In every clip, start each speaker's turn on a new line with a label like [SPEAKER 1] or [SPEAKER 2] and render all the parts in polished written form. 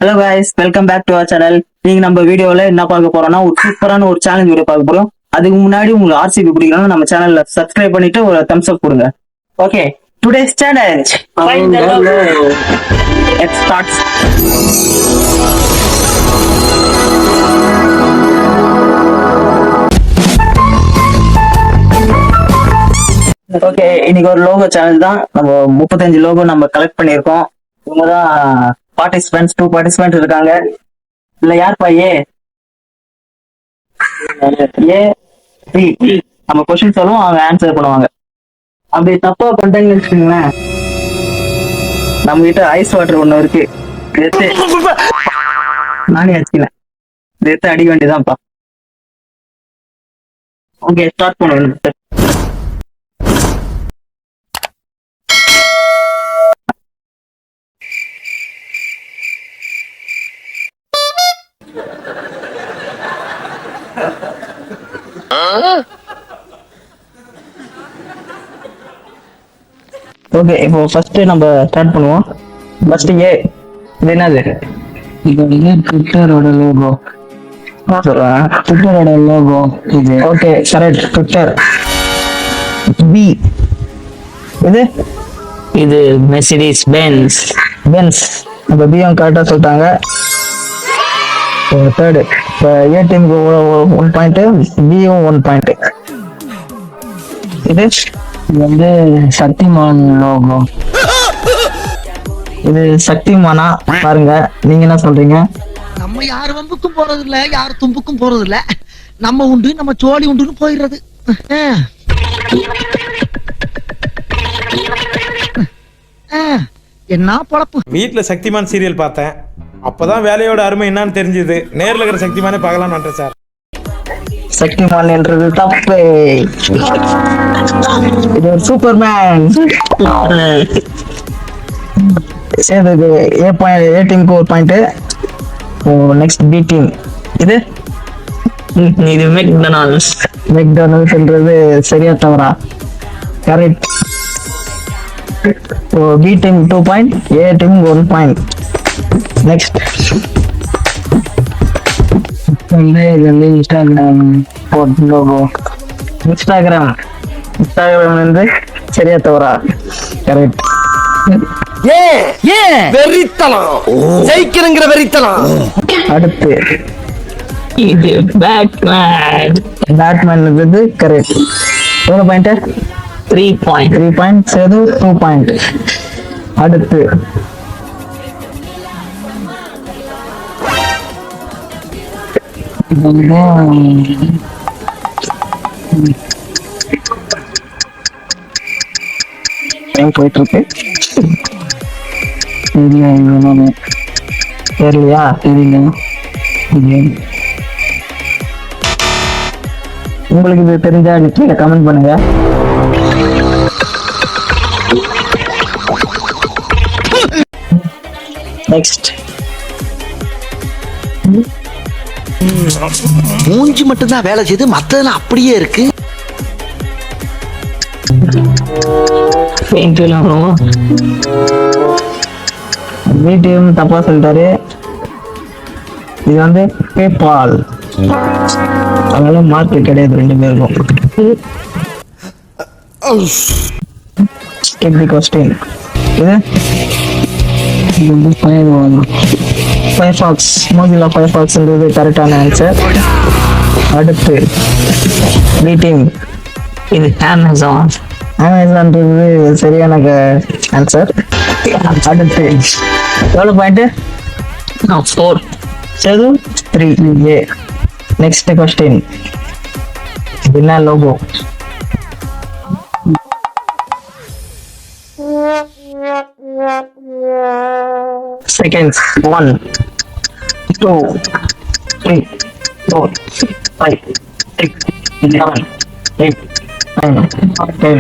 [SPEAKER 1] Hello guys, welcome back to our channel. நீங்க நம்ம வீடியோல என்ன பார்க்க போறோம்னா ஒரு சூப்பரான ஒரு சேலஞ்ச் வீடியோ பார்க்க போறோம். அதுக்கு முன்னாடி உங்களுக்கு ஆர்சிபி பிடிக்கணும் நம்ம சேனல்ல சப்ஸ்கிரைப் பண்ணிட்டு ஒரு தம்ஸ் அப் கொடுங்க. Okay, today's challenge find the logo. Let's start. Okay, இன்னைக்கு ஒரு லோகோ சேலஞ்ச் தான். நம்ம 35 லோகோ நம்ம கலெக்ட் பண்ணியிருக்கோம். இவங்க தான் பார்ட்டிசிபென்ட்ஸ். 2 பார்ட்டிசிபென்ட் இருக்காங்க. இல்ல யாருப்பா ஏ நம்ம கொஸ்டின் சொல்லுவோம், அவங்க ஆன்சர் பண்ணுவாங்க. அப்படி தப்பா பண்ணிட்டாங்கன்னு வச்சுக்கோங்களேன், நம்ம கிட்ட ஐஸ் வாட்டர் ஒண்ணு இருக்கு, நானே வச்சுக்கல, எடுத்து அடிக்க வேண்டியதான்ப்பா. ஓகே, ஸ்டார்ட் பண்ணுவேன். ஓகே, இப்போ ஃபர்ஸ்ட் நம்ம ஸ்டார்ட் பண்ணுவோம். ஃபர்ஸ்ட் ஏ, இது என்னது? இது வந்து ட்விட்டரோட லோகோ. சொல்றேன், ட்விட்டரோட லோகோ இது. Okay, correct, Twitter. பி, இது மெர்சிடிஸ் பென்ஸ். நம்ம பியும் கரெக்டா சொல்லிட்டாங்க. தேர்டு, இப்போ ஏ டீமுக்கு 1 பாயிண்ட், பியும் 1 பாயிண்ட். இது வந்து சக்திமான் லோகோ. இது சக்திமானா பாருங்க, நீங்க என்ன சொல்றீங்க?
[SPEAKER 2] நம்ம யார் வம்புக்கும் போறது இல்ல, யார் தும்புக்கும் போறது இல்ல, நம்ம உண்டு நம்ம சோழி உண்டுன்னு போயிடுறது. என்ன பொழப்பு.
[SPEAKER 3] வீட்டுல சக்திமான் சீரியல் பார்த்தேன், அப்பதான் வேலையோட அருமை என்னன்னு தெரிஞ்சது. நேர்ல இருக்கிற சக்திமானே பார்க்கலாம் நன்றேன் சார்.
[SPEAKER 1] சக்திமான் என்றது தப்பு. இது ஒரு சூப்பர்மேன். சேர்ந்தது ஏ டீமுக்கு 1 பாயிண்ட். Next B team. இது மெக்டொனால்ட்ஸ் என்றது சரியா தவறா? Correct. B team 2 point, A team 1 point. Next வந்து இன்ஸ்டாகிராம் லோகோ. இன்ஸ்டாகிராம் வந்து சரியா தவறா? கரெக்ட்.
[SPEAKER 2] ஜெயிக்கிறங்கிற வெறித்தனம்.
[SPEAKER 1] அடுத்து இது பேட்மேன் இது கரெக்ட். எவ்வளவு பாயிண்ட்? 3 பாயிண்ட். சேது 2 பாயிண்ட். அடுத்து போயிட்டு இருக்கு. தெரியலையா? உங்களுக்கு இது தெரிஞ்சா கீழே கமெண்ட் பண்ணுங்க. நெக்ஸ்ட்
[SPEAKER 2] மூஞ்சி மட்டும்தான் வேலை செய்து, மத்ததெல்லாம் அப்படியே இருக்கு.
[SPEAKER 1] வீட்டையும் தப்பா சொல்லிட்டாரு. இது வந்து பேபால், அதனால மார்க் கிடையாது 2 பேருக்கும். கொஸ்டின் இது ஃபயர்ஃபாக்ஸ், மொசில்லா ஃபயர்ஃபாக்ஸ் என்றது கரெக்டான ஆன்சர். அடுத்து பி டீம். இது அமேசான்ன்றது சரியான ஆன்சர். அடுத்து எவ்வளவு பாயிண்ட்? 4. சேது 3. நெக்ஸ்ட் கொஸ்டின், என்ன logo? Seconds 1 2 3 4 5 6 7 8 9 10.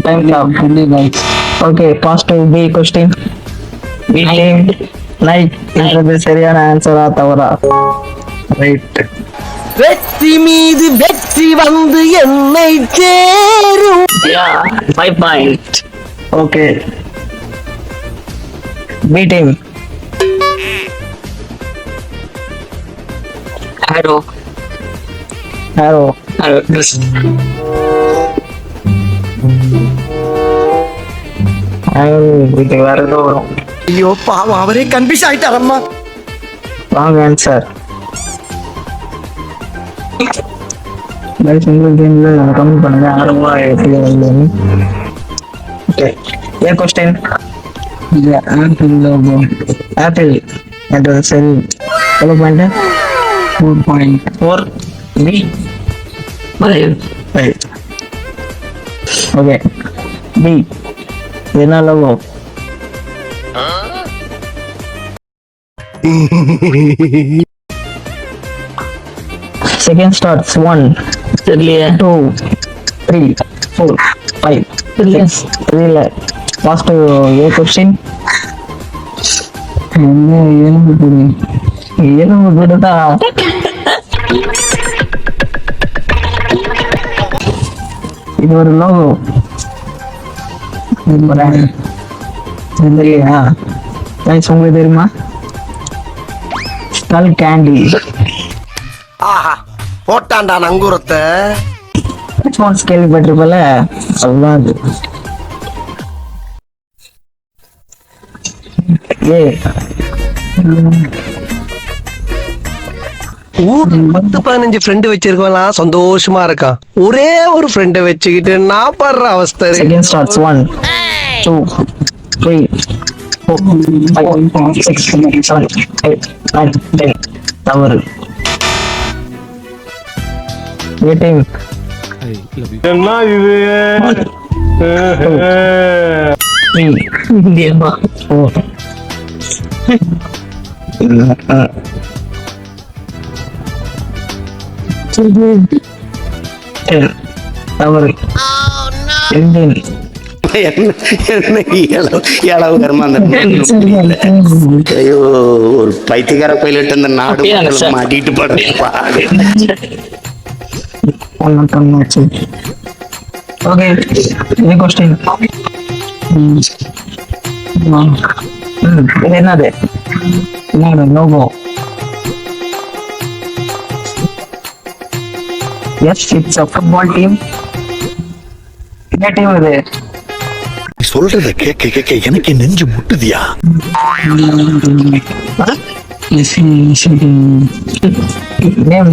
[SPEAKER 1] Time up. Okay, pass to B question. B team. Night என்றது சரியான ஆன்சரா தவறா? ரைட்.
[SPEAKER 2] வெற்றி மீது வெற்றி வந்து என்னை சேரும்.
[SPEAKER 1] 5 point. Okay, B team.
[SPEAKER 4] Arrow.
[SPEAKER 1] Arrow.
[SPEAKER 4] Arrow. Yes.
[SPEAKER 1] Arrow. இது வேற ஏதோ வரும்.
[SPEAKER 2] ஐயோ பாவம் அவரே கன்ஃபியூஸ் ஆயிட்டாரம்மா.
[SPEAKER 1] Wrong answer. சிங்கிள் கேம்ல கமெண்ட் பண்ணுங்க. ஆர்வமா எப்படி வருதுன்னு. ஓகே. ஏ क्वेश्चन. இது ஆப்பிள் லோகோ. ஆப்பிள் என்ற சரி. எவ்வளவு பாயிண்ட்? 4.4. பி
[SPEAKER 4] 5.
[SPEAKER 1] ஓகே. பி என்ன லோகோ? Second starts 1,
[SPEAKER 4] தெரியலையே.
[SPEAKER 1] 2, 3, 4, 5. தெரியல. Last A question. எலும்பு கூடதா? இது ஒரு லோகோ. தெரியலையா? உங்களுக்கு தெரியுமா? Skullcandy.
[SPEAKER 2] ஆஹா போட்டான்டா நங்கூரத்தை.
[SPEAKER 1] ரெஸ்பான்ஸ் கேள்விப்பட்டிருப்பல, அதுதான் அது. ஏ
[SPEAKER 2] ஊர் 10-15 ஃப்ரெண்டு வச்சிருக்கலாம் சந்தோஷமா இருக்கான். ஒரே ஒரு ஃப்ரெண்டை வச்சுக்கிட்டு நான் படுற அவஸ்தை.
[SPEAKER 1] Second starts 1, 2, 3, 4, 5, 6, 7, 8, 9, 10. தவறு. ஏ டீம்.
[SPEAKER 3] என்ன இது?
[SPEAKER 1] 3,
[SPEAKER 4] இந்தியமா
[SPEAKER 1] 4. தவறு. 15.
[SPEAKER 5] என்ன இளவு கர்மா அந்த ஐயோ ஒரு பைத்தியக்கார பைலட் அந்த நாடு மக்கள் மாட்டிட்டு பாடு.
[SPEAKER 1] ஓகே. இது क्वेश्चन. இது என்னது? என்னது logo? Yes, it's a football team. என்ன டீம் இது?
[SPEAKER 5] சொல்றத கேட்க கேட்க எனக்கு நெஞ்சு முட்டுதியா.
[SPEAKER 1] நேம்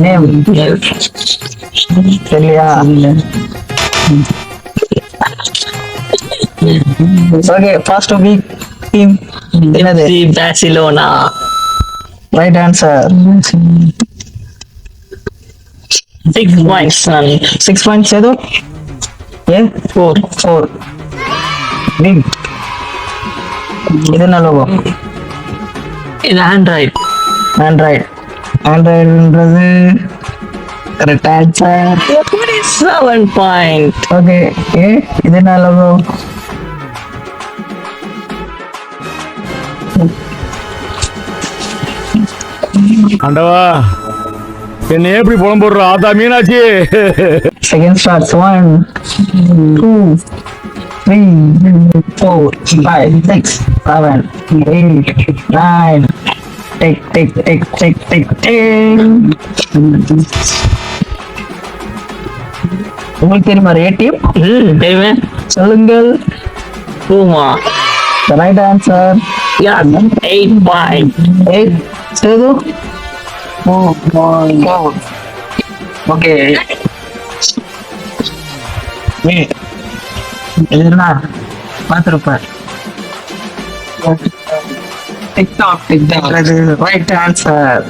[SPEAKER 1] சரியா? ஓகே. ஃபர்ஸ்ட் வீக் டீம் என்னது?
[SPEAKER 4] Barcelona.
[SPEAKER 1] Right answer.
[SPEAKER 4] 6 points.
[SPEAKER 1] 6 points ஏதோ. ஏ 4. வீக். இது என்ன லோகோ?
[SPEAKER 4] இது Android.
[SPEAKER 1] ஆண்ட்ராய்டுன்றது கரெக்ட் ஆன்சர்.
[SPEAKER 4] 27 point.
[SPEAKER 1] ஓகே. ஏ இது என்ன லோகோ?
[SPEAKER 3] ஆண்டவா என்ன எப்படி புலம் போடுற ஆதா மீனாட்சி.
[SPEAKER 1] Second starts 1, 2, 3, 4, 5, 6, 7, 8, 9. Take. உங்களுக்கு தெரியுமா ரேட்டிவ்?
[SPEAKER 4] தெரியுமே.
[SPEAKER 1] சொல்லுங்கள்.
[SPEAKER 4] Puma.
[SPEAKER 1] Right answer.
[SPEAKER 4] Yeah, 8 point.
[SPEAKER 1] 8. Sethu 4. Okay. இது என்ன பார்த்துருப்பேன். டிக்டாக். Right answer.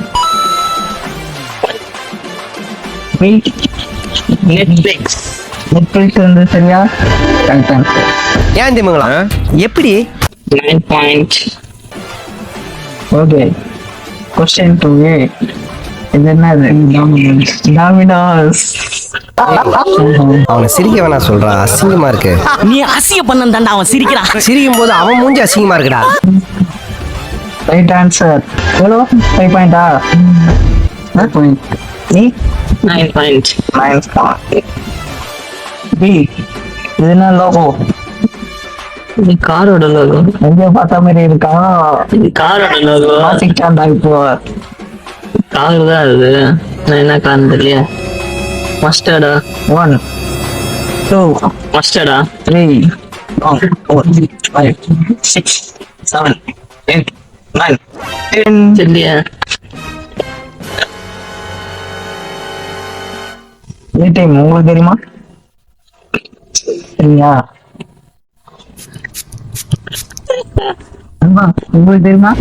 [SPEAKER 4] Netflix.
[SPEAKER 1] வந்து சரியா? Correct answer.
[SPEAKER 2] ஏன் தெரியுங்களா எப்படி?
[SPEAKER 4] 9 point.
[SPEAKER 1] ஓகே. Question 2A. இது என்னது? டாமினோஸ்.
[SPEAKER 2] அவனை சிரிக்க வேணா சொல்றா, அசிங்கமா இருக்கு.
[SPEAKER 6] நீ அசிங்க பண்ண தாண்டா அவன் சிரிக்கிறான்.
[SPEAKER 2] சிரிக்கும் போது அவன் மூஞ்சி அசிங்கமா இருக்குடா.
[SPEAKER 1] Right answer. எவ்வளோ? 5 பாயிண்டா? நீ
[SPEAKER 4] 9 point.
[SPEAKER 1] 9. பி இது என்ன லோகோ?
[SPEAKER 4] இது காரோட லோகோ.
[SPEAKER 1] எங்க பார்த்த மாதிரி இருக்கா?
[SPEAKER 4] இது காரோட லோகோ.
[SPEAKER 1] மாத்திக்கிட்டாண்டா இப்போ.
[SPEAKER 4] கார் தான் அது. நான் என்ன கார் தெரியல. மஸ்டர்டா?
[SPEAKER 1] 1 2
[SPEAKER 4] மஸ்டர்டா?
[SPEAKER 1] 3 4 5 6 7 8 9 10.
[SPEAKER 4] தெரியலையா?
[SPEAKER 1] டைம் உங்களுக்கு தெரியுமா? சரியா உங்களுக்கு தெரியுமா?